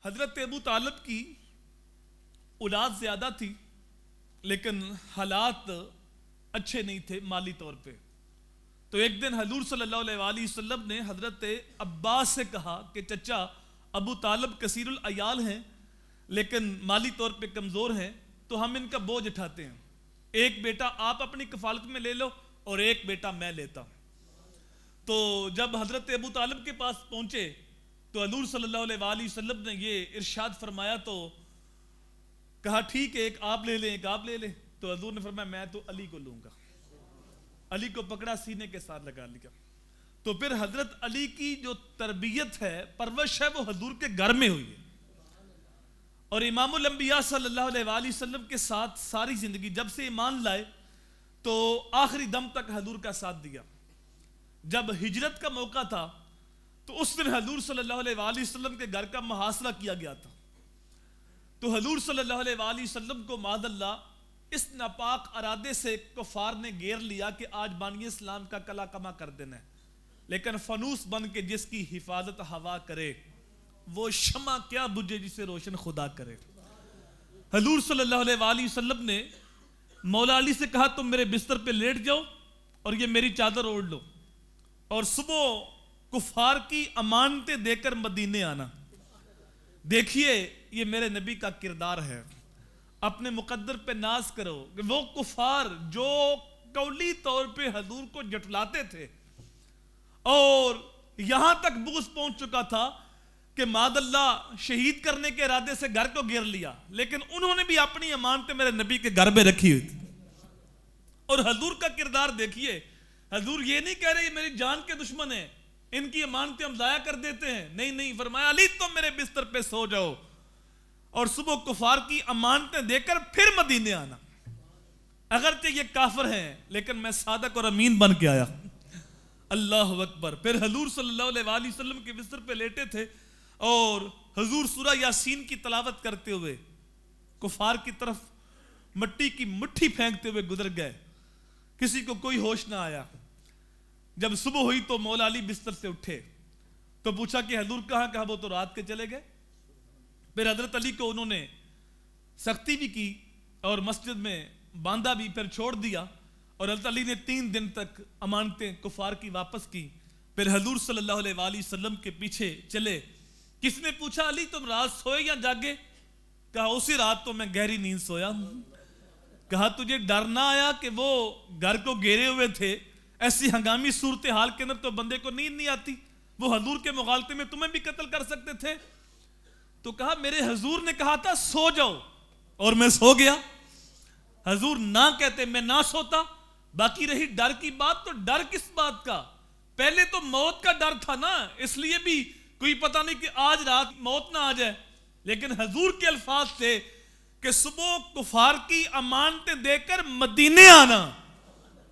حضرت ابو طالب کی اولاد زیادہ تھی لیکن حالات اچھے نہیں تھے مالی طور پہ. تو ایک دن حضور صلی اللہ علیہ وآلہ وسلم نے حضرت عباس سے کہا کہ چچا ابو طالب کثیر العیال ہیں لیکن مالی طور پہ کمزور ہیں تو ہم ان کا بوجھ اٹھاتے ہیں, ایک بیٹا آپ اپنی کفالت میں لے لو اور ایک بیٹا میں لیتا ہوں. تو جب حضرت ابو طالب کے پاس پہنچے تو حضور صلی اللہ علیہ وآلہ وسلم نے یہ ارشاد فرمایا تو کہا ٹھیک ہے ایک آپ لے لیں ایک آپ لے لیں. تو حضور نے فرمایا میں تو علی کو لوں گا. علی کو پکڑا سینے کے ساتھ لگا لیا. تو پھر حضرت علی کی جو تربیت ہے پرورش ہے وہ حضور کے گھر میں ہوئی ہے اور امام الانبیاء صلی اللہ علیہ وآلہ وسلم کے ساتھ ساری زندگی جب سے ایمان لائے تو آخری دم تک حضور کا ساتھ دیا. جب ہجرت کا موقع تھا تو اس دن حضور صلی اللہ علیہ وآلہ وسلم کے گھر کا محاصرہ کیا گیا تھا. تو حضور صلی اللہ علیہ وآلہ وسلم کو معاذ اللہ اس ناپاک ارادے سے کفار نے گھیر لیا کہ آج بانی اسلام کا کلا کما کر دینا ہے, لیکن فانوس بن کے جس کی حفاظت ہوا کرے وہ شمع کیا بجھے جسے روشن خدا کرے. حضور صلی اللہ علیہ وآلہ وسلم نے مولا علی سے کہا تم میرے بستر پہ لیٹ جاؤ اور یہ میری چادر اوڑھ لو اور صبح کفار کی امانتیں دے کر مدینے آنا. دیکھیے یہ میرے نبی کا کردار ہے. اپنے مقدر پہ ناز کرو کہ وہ کفار جو قولی طور پہ حضور کو جٹلاتے تھے اور یہاں تک بغض پہنچ چکا تھا کہ معاذ اللہ شہید کرنے کے ارادے سے گھر کو گھیر لیا, لیکن انہوں نے بھی اپنی امانتیں میرے نبی کے گھر میں رکھی ہوئی تھی. اور حضور کا کردار دیکھیے, حضور یہ نہیں کہہ رہے یہ میری جان کے دشمن ہیں ان کی امانتیں ہم ضائع کر دیتے ہیں, نہیں نہیں, فرمایا علی تم میرے بستر پہ سو جاؤ اور صبح کفار کی امانتیں دے کر پھر مدینے آنا. اگرچہ یہ کافر ہیں لیکن میں صادق اور امین بن کے آیا. اللہ اکبر. پھر حضور صلی اللہ علیہ وآلہ وسلم کے بستر پہ لیٹے تھے اور حضور سورہ یاسین کی تلاوت کرتے ہوئے کفار کی طرف مٹی کی مٹھی پھینکتے ہوئے گزر گئے. کسی کو کوئی ہوش نہ آیا. جب صبح ہوئی تو مولا علی بستر سے اٹھے تو پوچھا کہ حضور کہاں؟ کہا وہ تو رات کے چلے گئے. پھر حضرت علی کو انہوں نے سختی بھی کی اور مسجد میں باندھا بھی, پھر چھوڑ دیا اور حضرت علی نے 3 دن تک امانتیں کفار کی واپس کی. پھر حضور صلی اللہ علیہ وآلہ وسلم کے پیچھے چلے. کس نے پوچھا علی تم رات سوئے یا جاگے؟ کہا اسی رات تو میں گہری نیند سویا. کہا تجھے ڈر نہ آیا کہ وہ گھر کو گھیرے ہوئے تھے, ایسی ہنگامی صورتحال کے اندر تو بندے کو نیند نہیں آتی, وہ حضور کے مغالطے میں تمہیں بھی قتل کر سکتے تھے. تو کہا میرے حضور نے کہا تھا سو جاؤ اور میں سو گیا. حضور نہ کہتے میں نہ سوتا. باقی رہی ڈر کی بات, تو ڈر کس بات کا؟ پہلے تو موت کا ڈر تھا نا, اس لیے بھی کوئی پتہ نہیں کہ آج رات موت نہ آ جائے. لیکن حضور کے الفاظ تھے کہ صبح کفار کی امانتیں دے کر مدینے آنا.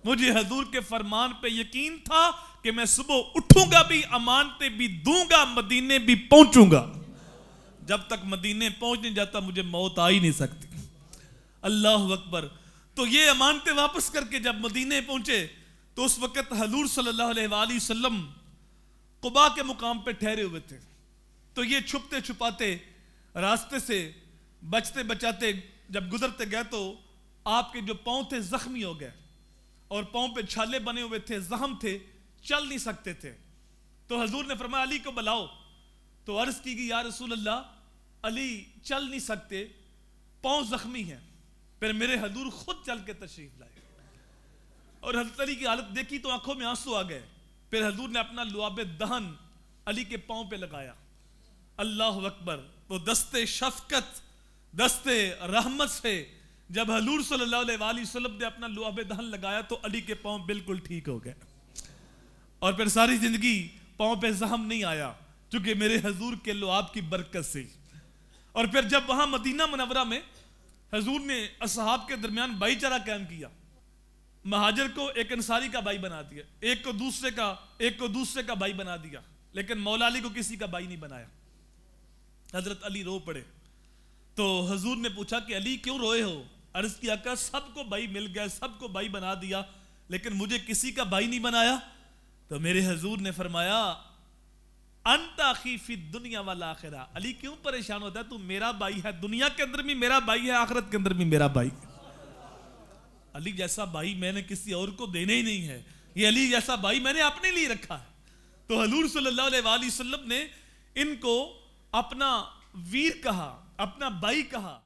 مجھے حضور کے فرمان پہ یقین تھا کہ میں صبح اٹھوں گا بھی, امانتیں بھی دوں گا, مدینے بھی پہنچوں گا. جب تک مدینے پہنچ نہیں جاتا مجھے موت آ ہی نہیں سکتی. اللہ اکبر. تو یہ امانتیں واپس کر کے جب مدینے پہنچے تو اس وقت حضور صلی اللہ علیہ وآلہ وسلم قباء کے مقام پہ ٹھہرے ہوئے تھے. تو یہ چھپتے چھپاتے راستے سے بچتے بچاتے جب گزرتے گئے تو آپ کے جو پاؤں تھے زخمی ہو گئے اور پاؤں پہ چھالے بنے ہوئے تھے, زخم تھے, چل نہیں سکتے تھے. تو حضور نے فرمایا علی کو بلاؤ. تو عرض کی گئی یا رسول اللہ علی چل نہیں سکتے, پاؤں زخمی ہیں. پھر میرے حضور خود چل کے تشریف لائے اور حضرت علی کی حالت دیکھی تو آنکھوں میں آنسو آ گئے. پھر حضور نے اپنا لعاب دہن علی کے پاؤں پہ لگایا. اللہ اکبر. وہ دستے شفقت دستے رحمت سے جب حضور صلی اللہ علیہ وآلہ وسلم نے اپنا لعاب دہن لگایا تو علی کے پاؤں بالکل ٹھیک ہو گئے اور پھر ساری زندگی پاؤں پہ زخم نہیں آیا چونکہ میرے حضور کے لعاب کی برکت سے. اور پھر جب وہاں مدینہ منورہ میں حضور نے اصحاب کے درمیان بھائی چارہ قائم کیا, مہاجر کو ایک انصاری کا بھائی بنا دیا, ایک کو دوسرے کا بھائی بنا دیا, لیکن مولا علی کو کسی کا بھائی نہیں بنایا. حضرت علی رو پڑے. تو حضور نے پوچھا کہ علی کیوں روئے ہو؟ عرض کیا کہ سب کو بھائی مل گئے, سب کو بھائی بنا دیا, لیکن مجھے کسی کا بھائی نہیں بنایا. تو میرے حضور نے فرمایا انت اخی فی الدنیا والآخرہ. علی کیوں پریشان ہوتا ہے؟ تو میرا بھائی ہے، دنیا کے اندر بھی میرا بھائی ہے، آخرت کے اندر بھی میرا بھائی. علی جیسا بھائی میں نے کسی اور کو دینا ہی نہیں ہے، یہ علی جیسا بھائی میں نے اپنے لیے رکھا ہے. تو حضور صلی اللہ علیہ وآلہ وسلم نے ان کو اپنا ویر کہا، اپنا بھائی کہا.